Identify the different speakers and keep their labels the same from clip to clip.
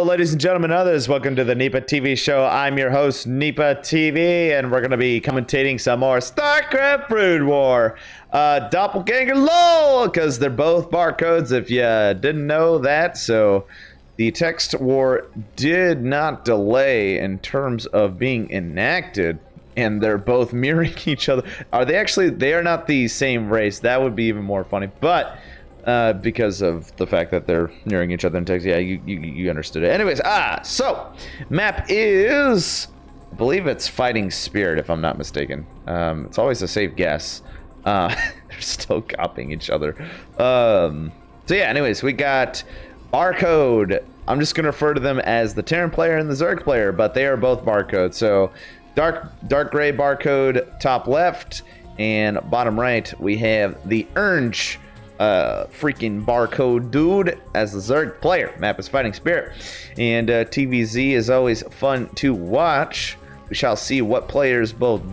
Speaker 1: ladies and gentlemen, others, welcome to the Nipa TV show. I'm your host, Nipa TV, and we're going to be commentating some more StarCraft Brood War. Doppelganger LOL, because they're both barcodes, if you didn't know that. So the text war did not delay in terms of being enacted, and they're both mirroring each other. Are they actually? They are not the same race. That would be even more funny, but because of the fact that they're mirroring each other in text. Yeah, you understood it. Anyways, so map is, I believe it's Fighting Spirit, if I'm not mistaken. It's always a safe guess. They're still copying each other. So yeah, anyways, we got barcode. I'm just gonna refer to them as the Terran player and the Zerg player, but they are both barcode. So dark gray barcode top left, and bottom right we have the orange freaking barcode dude as the Zerg player. Map is Fighting Spirit, and TVZ is always fun to watch. We shall see what the players both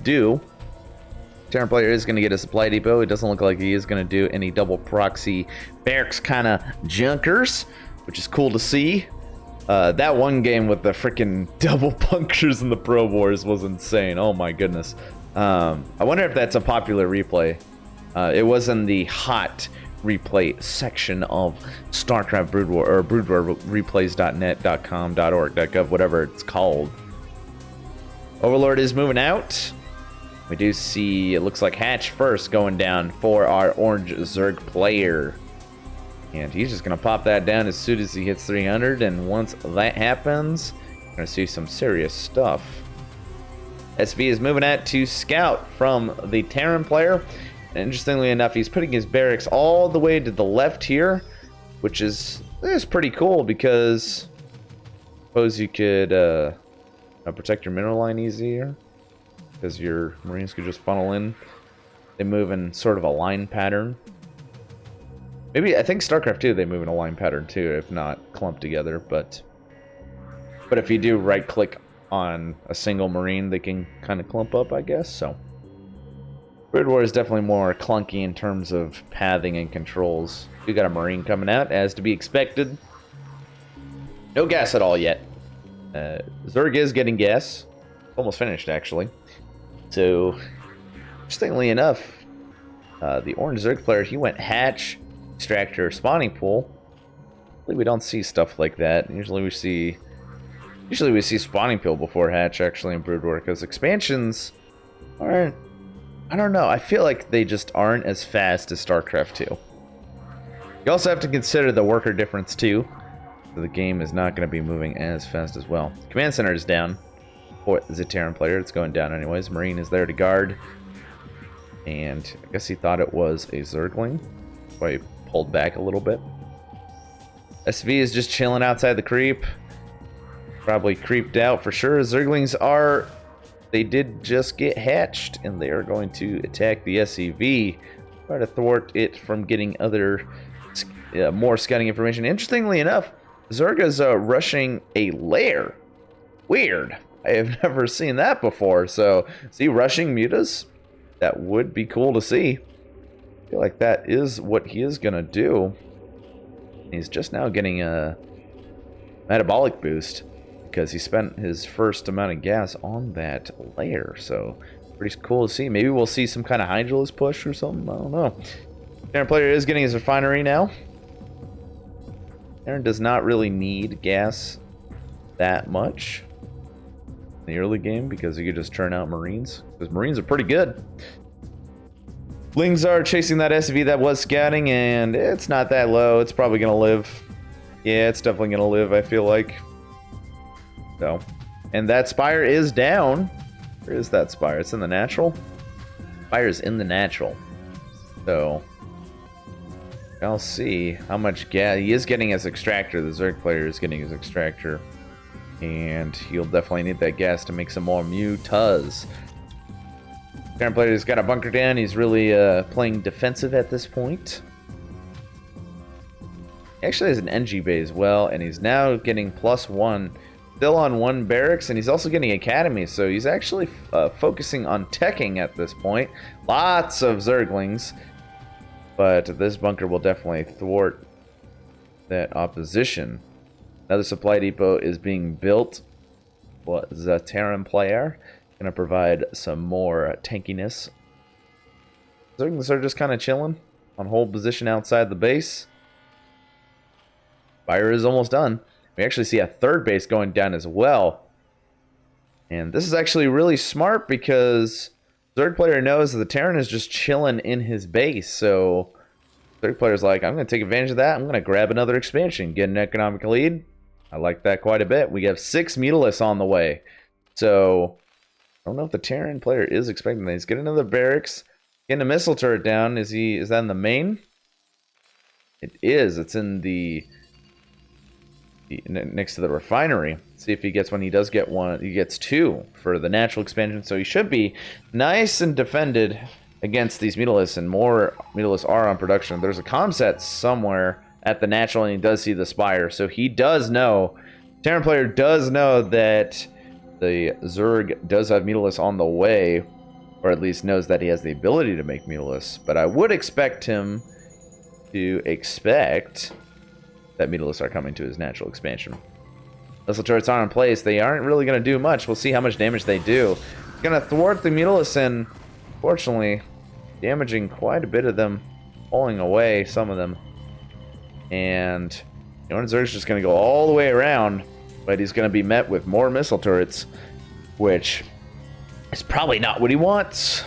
Speaker 1: do. Terran player is going to get a supply depot. It doesn't look like he is going to do any double proxy barracks kind of junkers, which is cool to see. That one game with the freaking double bunkers in the Probe Wars was insane. Oh my goodness. I wonder if that's a popular replay. It was in the hot replay section of StarCraft Brood War, or broodwarreplays.net.com.org.gov, whatever it's called. Overlord is moving out. We do see, it looks like Hatch first going down for our orange Zerg player. And he's just going to pop that down as soon as he hits 300. And once that happens, we're going to see some serious stuff. SV is moving out to scout from the Terran player. And interestingly enough, he's putting his barracks all the way to the left here, which is pretty cool because I suppose you could protect your mineral line easier because your Marines could just funnel in. They move in sort of a line pattern. Maybe, I think StarCraft 2, they move in a line pattern too, if not clumped together. But if you do right click on a single Marine, they can kind of clump up, I guess. So Brood War is definitely more clunky in terms of pathing and controls. We got a Marine coming out, as to be expected. No gas at all yet. Zerg is getting gas. Almost finished, actually. So, interestingly enough, the orange Zerg player, he went Hatch, Extractor, Spawning Pool. Usually we don't see stuff like that. Usually we see Spawning Pool before Hatch, actually, in Brood War, because expansions aren't, I don't know, I feel like they just aren't as fast as StarCraft 2. You also have to consider the worker difference too. So the game is not going to be moving as fast as well. Command center is down for the Terran player. It's going down anyways. Marine is there to guard. And I guess he thought it was a Zergling. So he pulled back a little bit. SV is just chilling outside the creep. Probably creeped out for sure. Zerglings are... They did just get hatched, and they are going to attack the SCV. Try to thwart it from getting other, more scouting information. Interestingly enough, Zerga's rushing a lair. Weird. I have never seen that before. So, is he rushing mutas? That would be cool to see. I feel like that is what he is going to do. He's just now getting a metabolic boost, because he spent his first amount of gas on that layer. So, pretty cool to see. Maybe we'll see some kind of Hydralisk push or something. I don't know. Terran player is getting his refinery now. Terran does not really need gas that much in the early game because he could just churn out Marines. Because Marines are pretty good. Lings are chasing that SV that was scouting, and it's not that low. It's probably going to live. Yeah, it's definitely going to live, I feel like. So, and that Spire is down. Where is that Spire? It's in the natural? Spire's in the natural. So, I'll see how much gas. He is getting his extractor. The Zerg player is getting his extractor. And he'll definitely need that gas to make some more mutas. Terran player's got a bunker down. He's really playing defensive at this point. He actually has an NG bay as well, and he's now getting +1. Still on 1 barracks, and he's also getting academy, so he's actually focusing on teching at this point. Lots of Zerglings, but this bunker will definitely thwart that opposition. Another supply depot is being built. What is a Terran player? Gonna provide some more tankiness. Zerglings are just kind of chilling on hold position outside the base. Fire is almost done. We actually see a third base going down as well. And this is actually really smart because Zerg player knows that the Terran is just chilling in his base. So Zerg player's like, I'm going to take advantage of that. I'm going to grab another expansion, get an economic lead. I like that quite a bit. We have 6 Mutalisks on the way. So I don't know if the Terran player is expecting that. He's getting another barracks. Getting a missile turret down. Is that in the main? It is. It's in the next to the refinery. See if he gets one. He does get one. He gets 2 for the natural expansion. So he should be nice and defended against these Mutalisks, and more Mutalisks are on production. There's a comm set somewhere at the natural, and he does see the Spire. So he does know, Terran player does know that the Zerg does have Mutalisks on the way, or at least knows that he has the ability to make Mutalisks. But I would expect him to expect that Mutalisks are coming to his natural expansion. Missile turrets are in place. They aren't really going to do much. We'll see how much damage they do. It's going to thwart the Mutalisks, and fortunately, damaging quite a bit of them, pulling away some of them. And Zerg's just going to go all the way around, but he's going to be met with more missile turrets, which is probably not what he wants.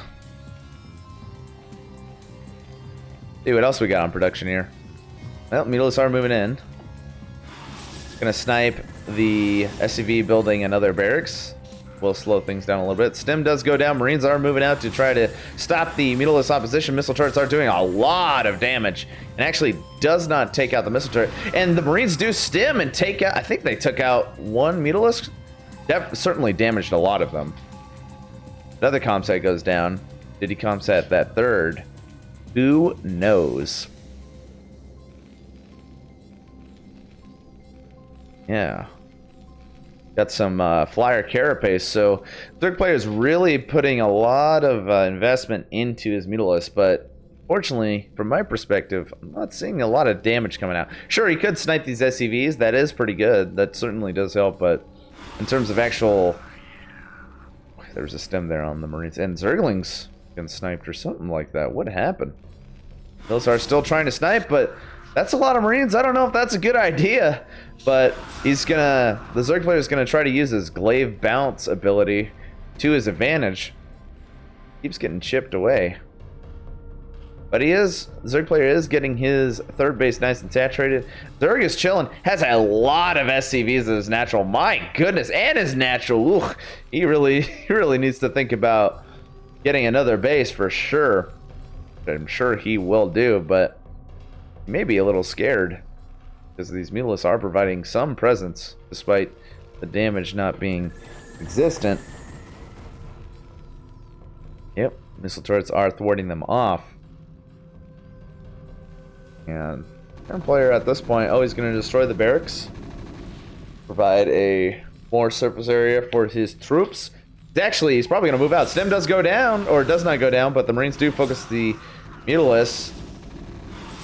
Speaker 1: See what else we got on production here. Well, Mutalisks are moving in. Gonna snipe the SCV building another barracks. We'll slow things down a little bit. Stim does go down. Marines are moving out to try to stop the Mutalisk opposition. Missile turrets are doing a lot of damage, and actually does not take out the missile turret. And the Marines do stim and take out, I think they took out 1 Mutalisk. That certainly damaged a lot of them. Another comsat goes down. Did he comsat that third? Who knows? Yeah. Got some flyer carapace, so third player is really putting a lot of investment into his Mutalisk, but fortunately, from my perspective, I'm not seeing a lot of damage coming out. Sure, he could snipe these SCVs, that is pretty good, that certainly does help, but in terms of actual... There's a stem there on the Marines, and Zerglings getting sniped or something like that. What happened? Those are still trying to snipe, but that's a lot of Marines. I don't know if that's a good idea, but the Zerg player is gonna try to use his Glaive Bounce ability to his advantage. Keeps getting chipped away, but the Zerg player is getting his third base nice and saturated. Zerg is chilling. Has a lot of SCVs in his natural. My goodness, and his natural. Ooh, he really needs to think about getting another base for sure. I'm sure he will do, but maybe a little scared because these Mutalisks are providing some presence despite the damage not being existent. Yep, missile turrets are thwarting them off. And Terran player at this point, he's going to destroy the barracks, provide a more surface area for his troops. Actually, he's probably going to move out. Stem does go down, or does not go down, but the Marines do focus the Mutalisks.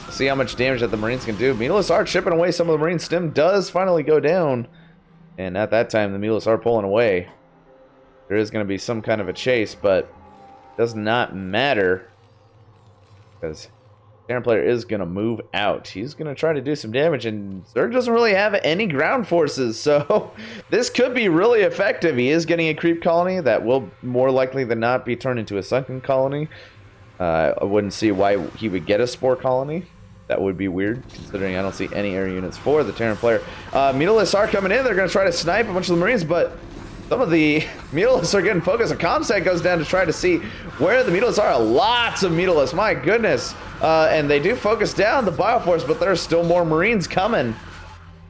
Speaker 1: See how much damage that the Marines can do. Mutalisks are chipping away some of the Marines. Stim does finally go down, and at that time, the Mutalisks are pulling away. There is going to be some kind of a chase, but it does not matter because Terran player is going to move out. He's going to try to do some damage, and Zerg doesn't really have any ground forces, so this could be really effective. He is getting a creep colony that will more likely than not be turned into a sunken colony. I wouldn't see why he would get a spore colony. That would be weird, considering I don't see any air units for the Terran player. Mutalisks are coming in. They're going to try to snipe a bunch of the Marines, but some of the Mutalisks are getting focused. A comsat goes down to try to see where the Mutalisks are. Lots of Mutalisks, my goodness. And they do focus down the Bioforce, but there's still more Marines coming.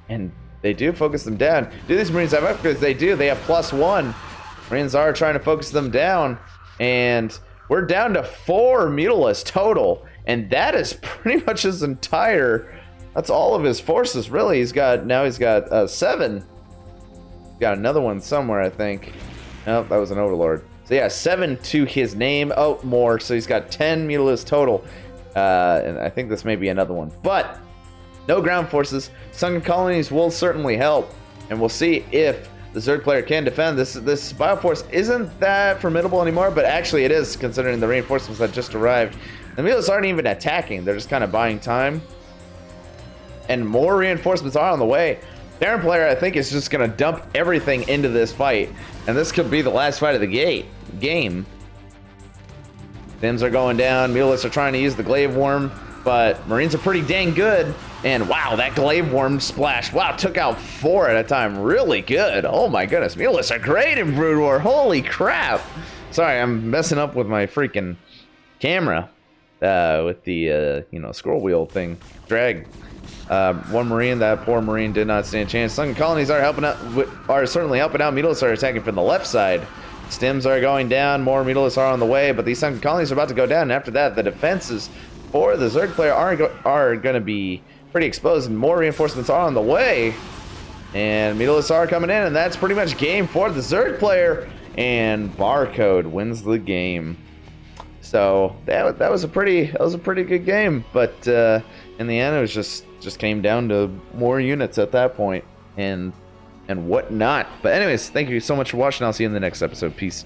Speaker 1: And they do focus them down. Do these Marines have upgrades? They do. They have +1. Marines are trying to focus them down. And we're down to 4 Mutalisks total. And that is pretty much his entire... That's all of his forces, really. Now he's got 7. Got another one somewhere, I think. Nope, that was an Overlord. So yeah, 7 to his name. Oh, more. So he's got 10 Mutalisks total. And I think this may be another one. But No ground forces. Sunken colonies will certainly help, and we'll see if the Zerg player can defend. This Bioforce isn't that formidable anymore, but actually it is, considering the reinforcements that just arrived. The Mulas aren't even attacking. They're just kind of buying time. And more reinforcements are on the way. Terran player, I think, is just going to dump everything into this fight. And this could be the last fight of the game. Stims are going down. Mulas are trying to use the Glaive Worm, but Marines are pretty dang good. And wow, that Glaive Worm splash. Wow, took out 4 at a time. Really good. Oh my goodness. Mulas are great in Brood War. Holy crap. Sorry, I'm messing up with my freaking camera. With the, scroll wheel thing. Drag. One Marine, that poor Marine did not stand a chance. Sunken colonies are certainly helping out. Mulas are attacking from the left side. Stims are going down. More Mulas are on the way, but these Sunken colonies are about to go down. And after that, the defenses for the Zerg player are going to be pretty exposed, and more reinforcements are on the way. And Mulas are coming in, and that's pretty much game for the Zerg player. And Barcode wins the game. So that was a pretty good game, but in the end, it was just came down to more units at that point and whatnot. But anyways, thank you so much for watching. I'll see you in the next episode. Peace.